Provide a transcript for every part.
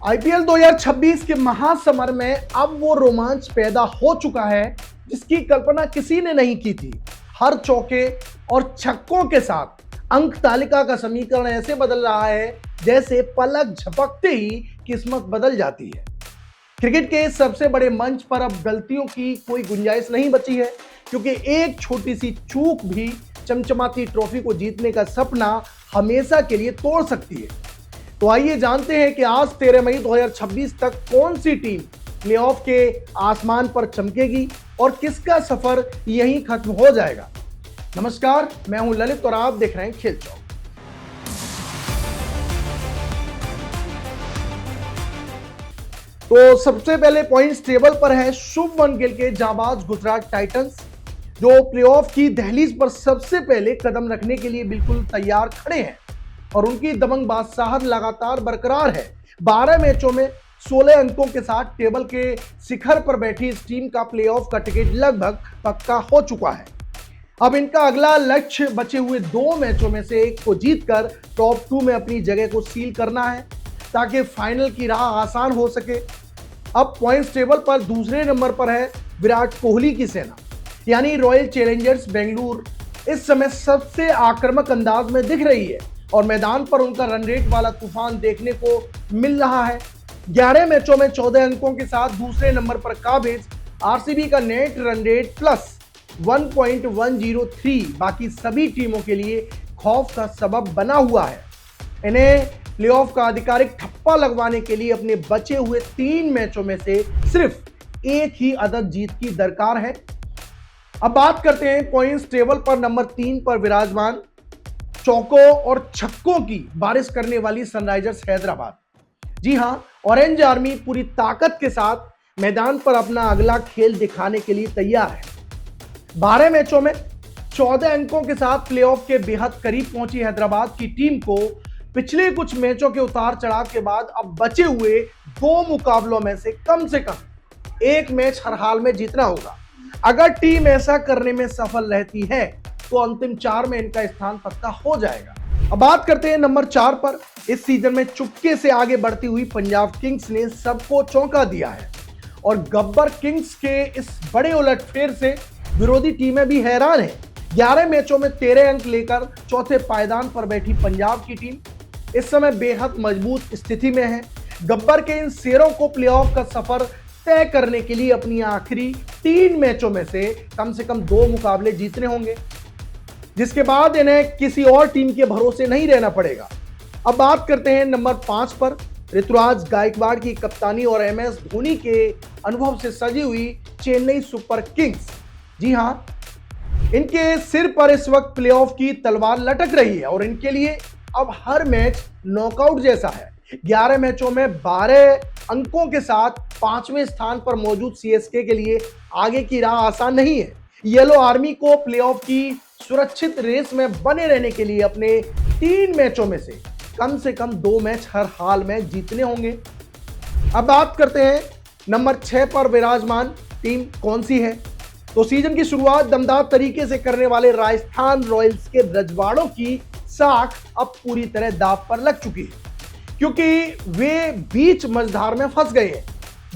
IPL 2026 के महासमर में अब वो रोमांच पैदा हो चुका है जिसकी कल्पना किसी ने नहीं की थी। हर चौके और छक्कों के साथ अंक तालिका का समीकरण ऐसे बदल रहा है जैसे पलक झपकते ही किस्मत बदल जाती है। क्रिकेट के सबसे बड़े मंच पर अब गलतियों की कोई गुंजाइश नहीं बची है, क्योंकि एक छोटी सी चूक भी चमचमाती ट्रॉफी को जीतने का सपना हमेशा के लिए तोड़ सकती है। तो आइए जानते हैं कि आज 13 मई 2026 तक कौन सी टीम प्लेऑफ के आसमान पर चमकेगी और किसका सफर यहीं खत्म हो जाएगा। नमस्कार, मैं हूं ललित और आप देख रहे हैं खेल चौक। तो सबसे पहले पॉइंट्स टेबल पर है शुभमन गिल के जाबाज गुजरात टाइटंस, जो प्लेऑफ की दहलीज पर सबसे पहले कदम रखने के लिए बिल्कुल तैयार खड़े हैं और उनकी दबंग बादशाहत लगातार बरकरार है। 12 मैचों में 16 अंकों के साथ टेबल के शिखर पर बैठी इस टीम का प्लेऑफ का टिकट लगभग पक्का हो चुका है। अब इनका अगला लक्ष्य बचे हुए 2 मैचों में से एक को जीतकर टॉप 2 में अपनी जगह को सील करना है, ताकि फाइनल की राह आसान हो सके। अब पॉइंट्स टेबल पर दूसरे नंबर पर है विराट कोहली की सेना, यानी रॉयल चैलेंजर्स बेंगलुरु। इस समय सबसे आक्रामक अंदाज में दिख रही है और मैदान पर उनका रन रेट वाला तूफान देखने को मिल रहा है। 11 मैचों में 14 अंकों के साथ दूसरे नंबर पर काबिज आरसीबी का नेट रन रेट प्लस 1.103 बाकी सभी टीमों के लिए खौफ का सबब बना हुआ है। इन्हें प्लेऑफ का आधिकारिक ठप्पा लगवाने के लिए अपने बचे हुए 3 मैचों में से सिर्फ एक ही अदद जीत की दरकार है। अब बात करते हैं पॉइंट्स टेबल पर नंबर 3 पर विराजमान चौकों और छक्कों की बारिश करने वाली सनराइजर्स हैदराबाद। जी हां, ऑरेंज आर्मी पूरी ताकत के साथ मैदान पर अपना अगला खेल दिखाने के लिए तैयार है। 12 मैचों में 14 अंकों के साथ प्लेऑफ के बेहद करीब पहुंची हैदराबाद की टीम को पिछले कुछ मैचों के उतार चढ़ाव के बाद अब बचे हुए 2 मुकाबलों में से कम एक मैच हर हाल में जीतना होगा। अगर टीम ऐसा करने में सफल रहती है तो अंतिम 4 में इनका स्थान पक्का हो जाएगा। अब बात करते हैं नंबर 4 पर। इस सीजन में चुपके से आगे बढ़ती हुई पंजाब किंग्स ने सबको चौंका दिया है और गब्बर किंग्स के इस बड़े उलटफेर से विरोधी टीमें भी हैरान हैं। 11 मैचों में 13 अंक लेकर चौथे पायदान पर बैठी पंजाब की टीम इस समय बेहद मजबूत स्थिति में है। गब्बर के इन शेरों को प्लेऑफ का सफर तय करने के लिए अपनी आखिरी 3 मैचों में से कम 2 मुकाबले जीतने होंगे, जिसके बाद इन्हें किसी और टीम के भरोसे नहीं रहना पड़ेगा। अब बात करते हैं नंबर 5 पर ऋतुराज गायकवाड़ की कप्तानी और एमएस धोनी के अनुभव से सजी हुई चेन्नई सुपर किंग्स। जी हां, इनके सिर पर इस वक्त प्लेऑफ की तलवार लटक रही है और इनके लिए अब हर मैच नॉकआउट जैसा है। 11 मैचों में 12 अंकों के साथ 5वें स्थान पर मौजूद सीएसके के लिए आगे की राह आसान नहीं है। येलो आर्मी को प्लेऑफ की सुरक्षित रेस में बने रहने के लिए अपने 3 मैचों में से कम 2 मैच हर हाल में जीतने होंगे। अब बात करते हैं नंबर 6 पर विराजमान टीम कौन सी है। तो सीजन की शुरुआत दमदार तरीके से करने वाले राजस्थान रॉयल्स के रजवाड़ों की साख अब पूरी तरह दांव पर लग चुकी है, क्योंकि वे बीच मझधार में फंस गए हैं।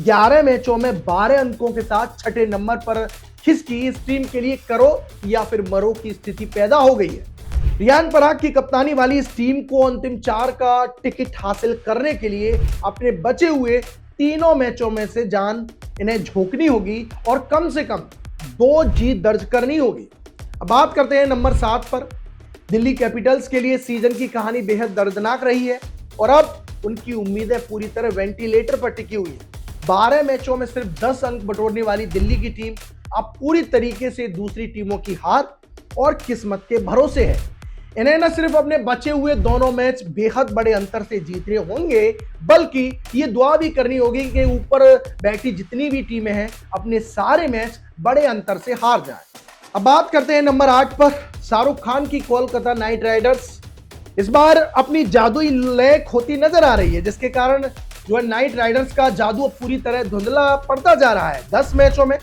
11 मैचों में 12 अंकों के साथ छठे नंबर पर खिसकी इस टीम के लिए करो या फिर मरो की स्थिति पैदा हो गई है। रियान पराग की कप्तानी वाली इस टीम को अंतिम 4 का टिकट हासिल करने के लिए अपने बचे हुए 3 मैचों में से जान इन्हें झोंकनी होगी और कम 2 जीत दर्ज करनी होगी। अब बात करते हैं नंबर 7 पर। दिल्ली कैपिटल्स के लिए सीजन की कहानी बेहद दर्दनाक रही है और अब उनकी उम्मीदें पूरी तरह वेंटिलेटर पर टिकी हुई है। 12 मैचों में सिर्फ 10 अंक बटोरने वाली दिल्ली की टीम अब पूरी तरीके से दूसरी टीमों की हार और किस्मत के भरोसे है। इन्हें न सिर्फ अपने बचे हुए दोनों मैच बेहद बड़े अंतर से जीतने होंगे, बल्कि ये दुआ भी करनी होगी कि ऊपर बैठी जितनी भी टीमें हैं अपने सारे मैच बड़े अंतर से हार जाएं। अब बात करते हैं नंबर 8 पर। शाहरुख खान की कोलकाता नाइट राइडर्स इस बार अपनी जादुई लय खोती नजर आ रही है, जिसके कारण जो है नाइट राइडर्स का जादू पूरी तरह धुंधला पड़ता जा रहा है। 10 मैचों में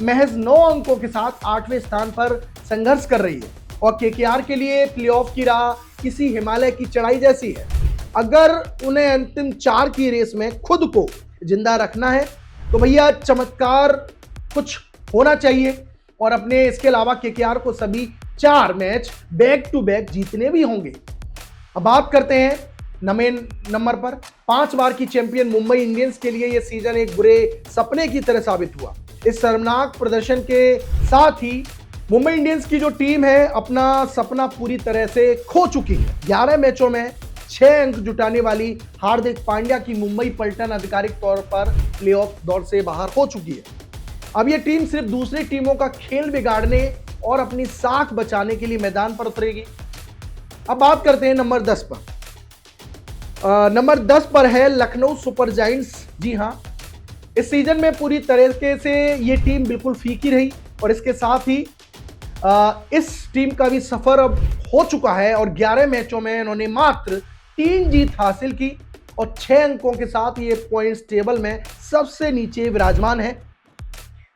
महज 9 अंकों के साथ 8वें स्थान पर संघर्ष कर रही है और केकेआर के लिए प्लेऑफ की राह किसी हिमालय की चढ़ाई जैसी है। अगर उन्हें अंतिम 4 की रेस में खुद को जिंदा रखना है तो भैया चमत्कार कुछ होना चाहिए और अपने इसके अलावा केकेआर को सभी 4 मैच बैक टू बैक जीतने भी होंगे। अब बात करते हैं नंबर पर 5 बार की चैंपियन मुंबई इंडियंस के लिए यह सीजन एक बुरे सपने की तरह साबित हुआ। इस शर्मनाक प्रदर्शन के साथ ही मुंबई इंडियंस की जो टीम है अपना सपना पूरी तरह से खो चुकी है। 11 मैचों में 6 अंक जुटाने वाली हार्दिक पांड्या की मुंबई पलटन आधिकारिक तौर पर प्लेऑफ दौर से बाहर हो चुकी है। अब यह टीम सिर्फ दूसरी टीमों का खेल बिगाड़ने और अपनी साख बचाने के लिए मैदान पर उतरेगी। अब बात करते हैं नंबर 10 पर। नंबर 10 पर है लखनऊ सुपर जायंट्स। जी हां, इस सीजन में पूरी तरीके से यह टीम बिल्कुल फीकी रही और इसके साथ ही इस टीम का भी सफर अब हो चुका है और 11 मैचों में इन्होंने मात्र 3 जीत हासिल की और 6 अंकों के साथ ये पॉइंट्स टेबल में सबसे नीचे विराजमान है।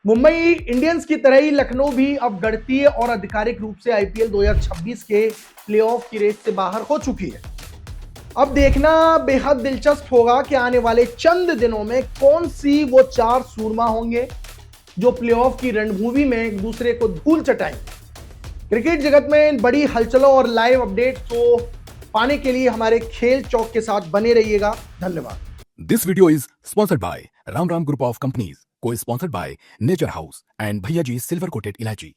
मुंबई इंडियंस की तरह ही लखनऊ भी अब गणितीय और आधिकारिक रूप से आईपीएल 2026 के प्लेऑफ की रेस से बाहर हो चुकी है। अब देखना बेहद दिलचस्प होगा कि आने वाले चंद दिनों में कौन सी वो 4 सूरमा होंगे जो प्लेऑफ की रणभूमि में एक दूसरे को धूल चटाएंगे। क्रिकेट जगत में इन बड़ी हलचलों और लाइव अपडेट्स को पाने के लिए हमारे खेल चौक के साथ बने रहिएगा। धन्यवाद। This video is sponsored by Ram group of companies, co sponsored by nature house and Bhaiya ji silver coated इलायची।